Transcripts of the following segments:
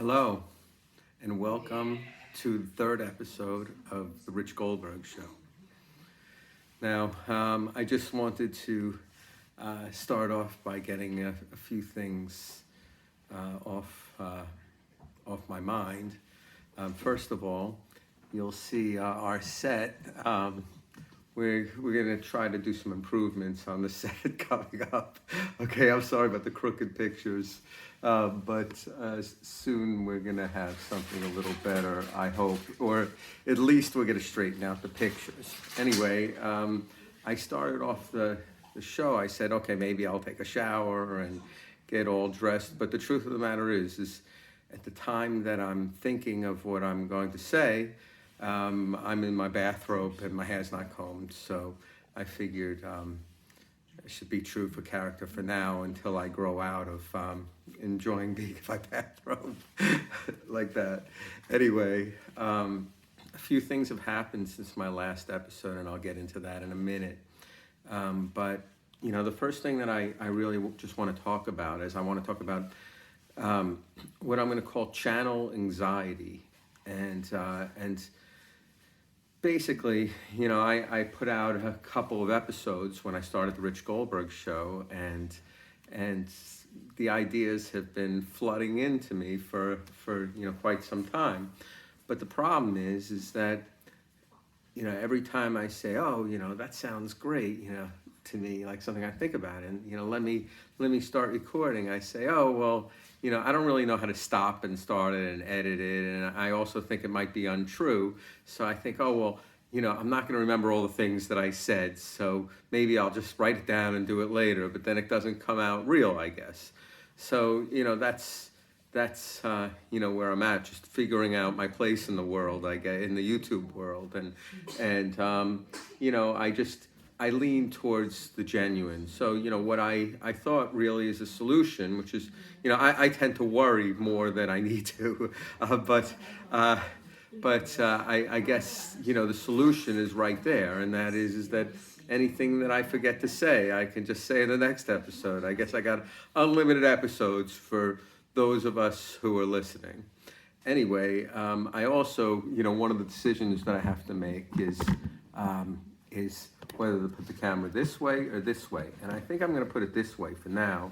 Hello, and welcome to the third episode of The Rich Goldberg Show. Now, I just wanted to start off by getting a few things off my mind. First of all, you'll see our set. We're going to try to do some improvements on the set coming up. Okay, I'm sorry about the crooked pictures, but soon we're going to have something a little better, I hope, or at least we're going to straighten out the pictures. Anyway, I started off the show. I said, okay, maybe I'll take a shower and get all dressed. But the truth of the matter is at the time that I'm thinking of what I'm going to say, I'm in my bathrobe and my hair's not combed, so I figured it should be true for character for now until I grow out of enjoying being in my bathrobe like that. Anyway, a few things have happened since my last episode, and I'll get into that in a minute. But, you know, the first thing that I really just want to talk about is I want to talk about what I'm going to call channel anxiety. And basically, you know, I put out a couple of episodes when I started the Rich Goldberg Show, and the ideas have been flooding into me for you know, quite some time. But the problem is that, you know, every time I say, oh, you know, that sounds great, you know, to me, like something I think about, and, you know, let me start recording, I say, oh, well, you know, I don't really know how to stop and start it and edit it, and I also think it might be untrue, so I think, oh, well, you know, I'm not going to remember all the things that I said, so maybe I'll just write it down and do it later, but then it doesn't come out real, I guess. So, you know, that's you know, where I'm at, just figuring out my place in the world, I guess, in the YouTube world, and you know, I lean towards the genuine. So, you know, what I thought really is a solution, which is, you know, I tend to worry more than I need to, but I guess, you know, the solution is right there, and that is that anything that I forget to say, I can just say in the next episode. I guess I got unlimited episodes for those of us who are listening. Anyway, I also, you know, one of the decisions that I have to make is whether to put the camera this way or this way. And I think I'm going to put it this way for now.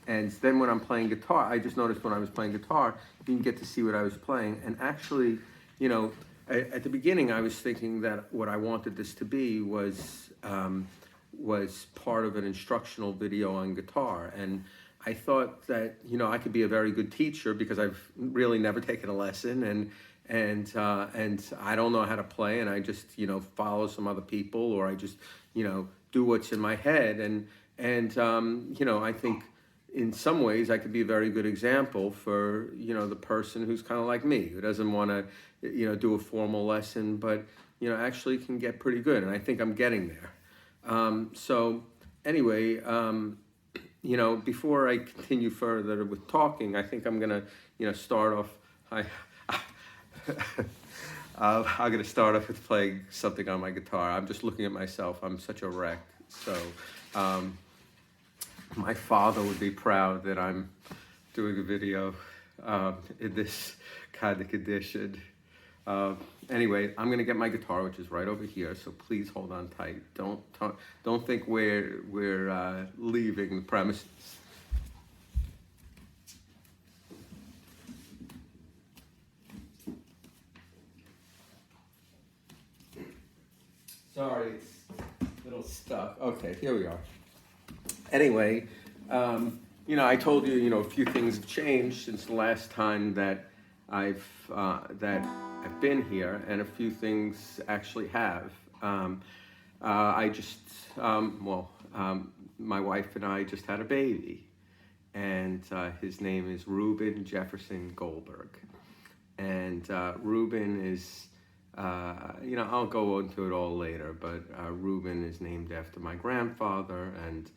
And then when I'm playing guitar, I just noticed when I was playing guitar, you can get to see what I was playing. And actually, you know, at the beginning, I was thinking that what I wanted this to be was part of an instructional video on guitar. And I thought that, you know, I could be a very good teacher because I've really never taken a lesson, and I don't know how to play, and I just, you know, follow some other people, or I just, you know, do what's in my head, and you know, I think in some ways I could be a very good example for, you know, the person who's kind of like me, who doesn't want to, you know, do a formal lesson, but, you know, actually can get pretty good, and I think I'm getting there. So anyway, you know, before I continue further with talking, I think I'm gonna, you know, start off. I'm gonna start off with playing something on my guitar. I'm just looking at myself. I'm such a wreck. So, my father would be proud that I'm doing a video in this kind of condition. Anyway, I'm gonna get my guitar, which is right over here. So please hold on tight. Don't think we're leaving the premises. Sorry, it's a little stuck. Okay, here we are. Anyway, you know, I told you, you know, a few things have changed since the last time that I've been here, and a few things actually have. I just, my wife and I just had a baby, and his name is Reuben Jefferson Goldberg. And Reuben is, you know, I'll go into it all later, but Reuben is named after my grandfather, and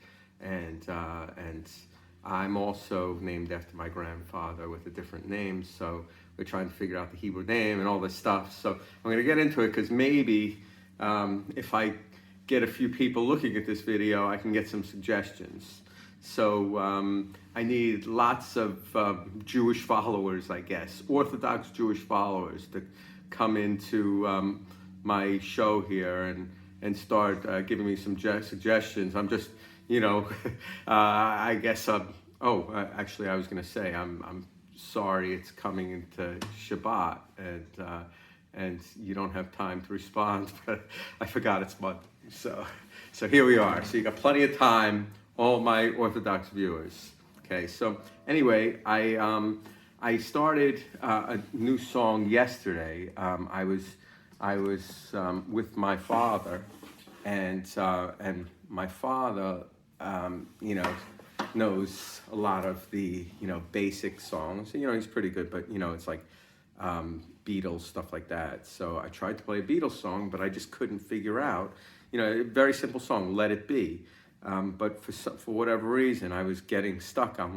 I'm also named after my grandfather with a different name, so we're trying to figure out the Hebrew name and all this stuff. So I'm going to get into it because maybe if I get a few people looking at this video, I can get some suggestions. So I need lots of Jewish followers, I guess, Orthodox Jewish followers to come into my show here and start giving me some suggestions. I'm just, I guess, actually, I was going to say, I'm sorry it's coming into Shabbat and you don't have time to respond, but I forgot it's Monday. So here we are. So you got plenty of time, all my Orthodox viewers. Okay, so anyway, I started a new song yesterday. I was with my father, and my father, knows a lot of the basic songs. He's pretty good, but it's like Beatles, stuff like that. So I tried to play a Beatles song, but I just couldn't figure out. A very simple song, "Let It Be." But for whatever reason, I was getting stuck on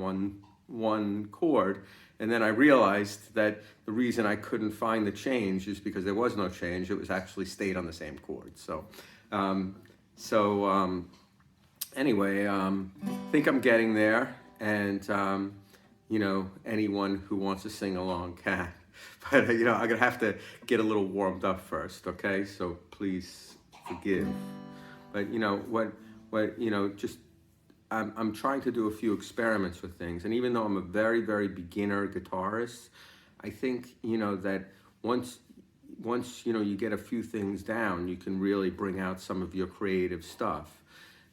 one chord, and then I realized that the reason I couldn't find the change is because there was no change. It was actually stayed on the same chord. Anyway, think I'm getting there, and anyone who wants to sing along can. But I'm gonna have to get a little warmed up first, okay? So please forgive. But just I'm trying to do a few experiments with things, and even though I'm a very, very beginner guitarist, I think that once you get a few things down, you can really bring out some of your creative stuff.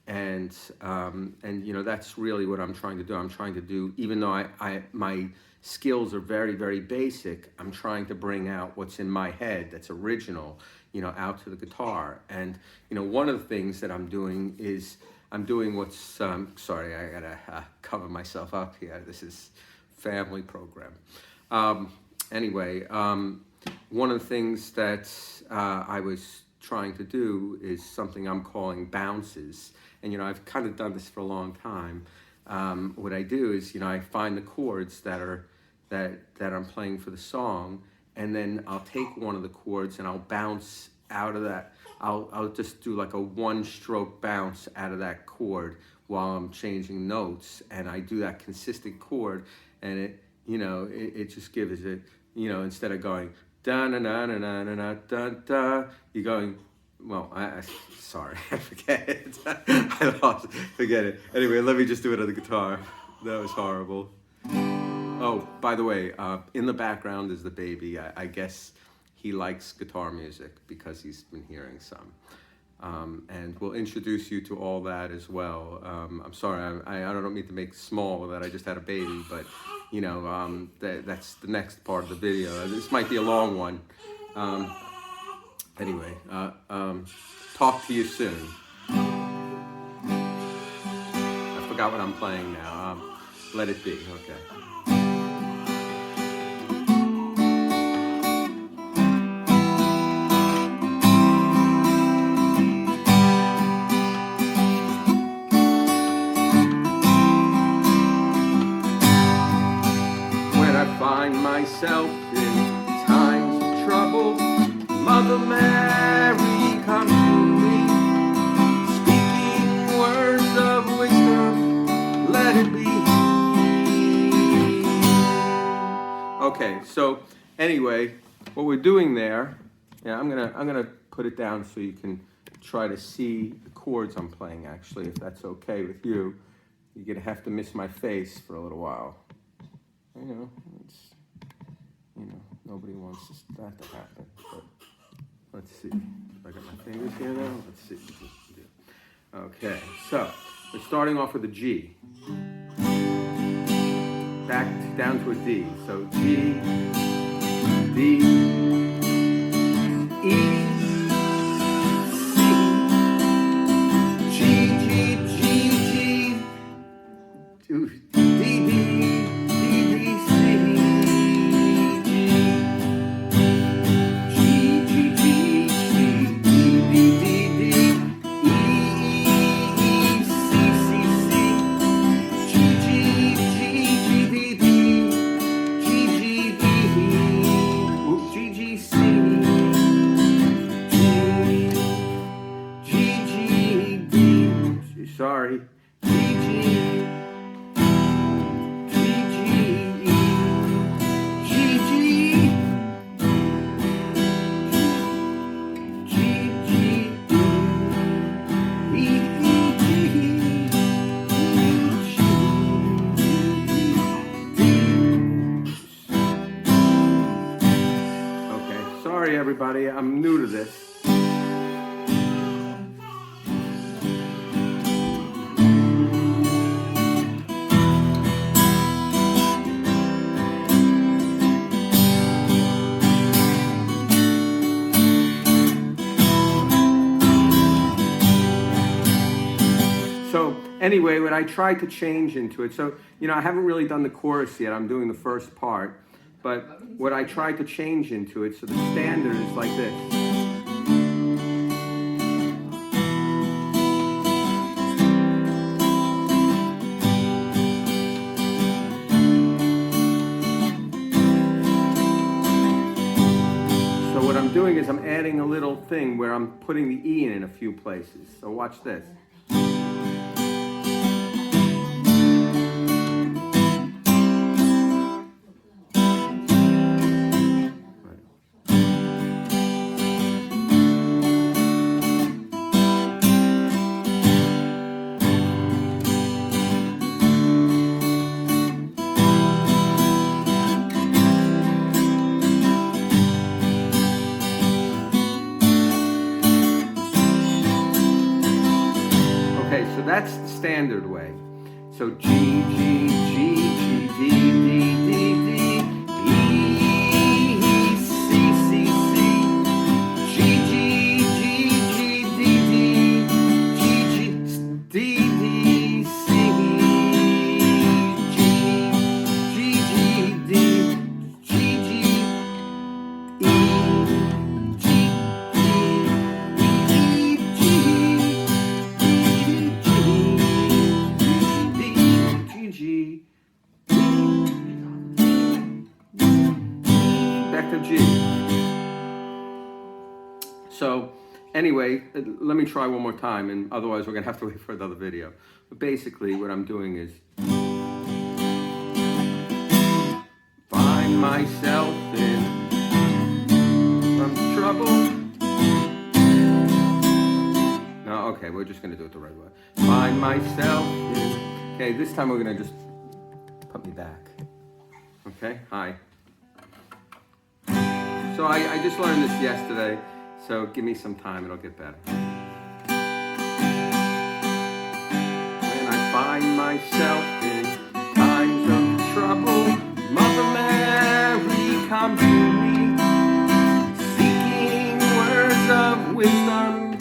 And that's really what I'm trying to do. I'm trying to do, even though my skills are very, very basic, I'm trying to bring out what's in my head that's original, out to the guitar. And one of the things that I'm doing is I'm doing what's sorry, I gotta cover myself up here. This is family program. Anyway, one of the things that I was trying to do is something I'm calling bounces. And I've kind of done this for a long time. What I do is I find the chords that I'm playing for the song, and then I'll take one of the chords and I'll bounce out of that. I'll just do like a one-stroke bounce out of that chord while I'm changing notes, and I do that consistent chord, and it just gives it, instead of going da na na na na na da da, you're going. Well, sorry, I forget it. I lost it. Forget it. Anyway, let me just do it on the guitar. That was horrible. Oh, by the way, in the background is the baby. I guess he likes guitar music because he's been hearing some. And we'll introduce you to all that as well. I'm sorry, I don't mean to make small that I just had a baby, but that's the next part of the video. This might be a long one. Anyway, talk to you soon. I forgot what I'm playing now. Let It Be, okay. When I find myself in times of trouble, Mother Mary comes to me, speaking words of wisdom, let it be. Okay, so anyway, what we're doing there, I'm gonna put it down so you can try to see the chords I'm playing, actually, if that's okay with you. You're gonna have to miss my face for a little while. Nobody wants that to happen, but let's see. If I got my fingers here now, let's see. Okay, so we're starting off with a G. Back down to a D. So G, D, E, C, G, D, D, G, Sorry, everybody. I'm new to this. So anyway, what I tried to change into it, so, I haven't really done the chorus yet. I'm doing the first part. But what I tried to change into it, so the standard is like this. So what I'm doing is I'm adding a little thing where I'm putting the E in a few places. So watch this. So that's the standard way. So G, G, G, G, D, D, D, D, E, C, C, C, G, G, G, G, D, D, G, G, D, D, C, G, G, G, D, G, G, E, G, back to G. So anyway, let me try one more time, and otherwise we're gonna have to wait for another video. But basically what I'm doing is find myself in some trouble. No, okay, we're just gonna do it the right way. Find myself in, okay, this time we're gonna just put me back. Okay, hi. So I just learned this yesterday, so give me some time, it'll get better. When I find myself in times of trouble, Mother Mary comes to me, seeking words of wisdom.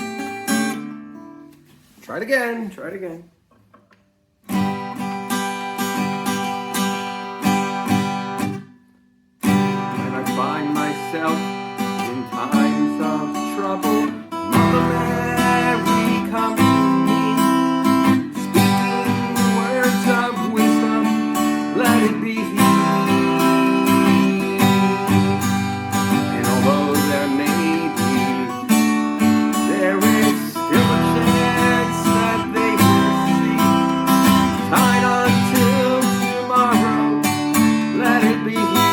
Try it again, try it again. Find myself in times of trouble, Mother Mary comes to me, speaking words of wisdom, let it be he. And although there may be, there is still a chance that they will see, tied until tomorrow, let it be he.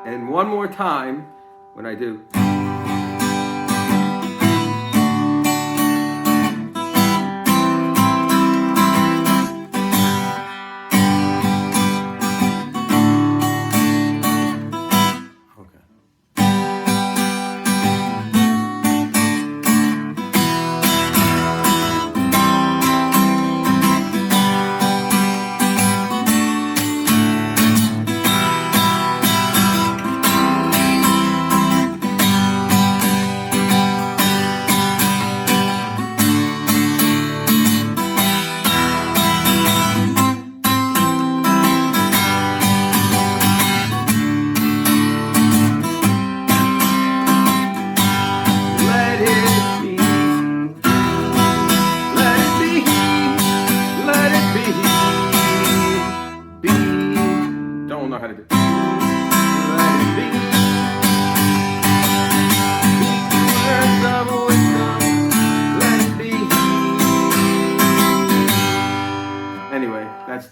And one more time, when I do.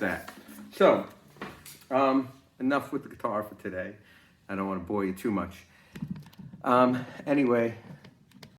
That. So, enough with the guitar for today. I don't want to bore you too much. Anyway,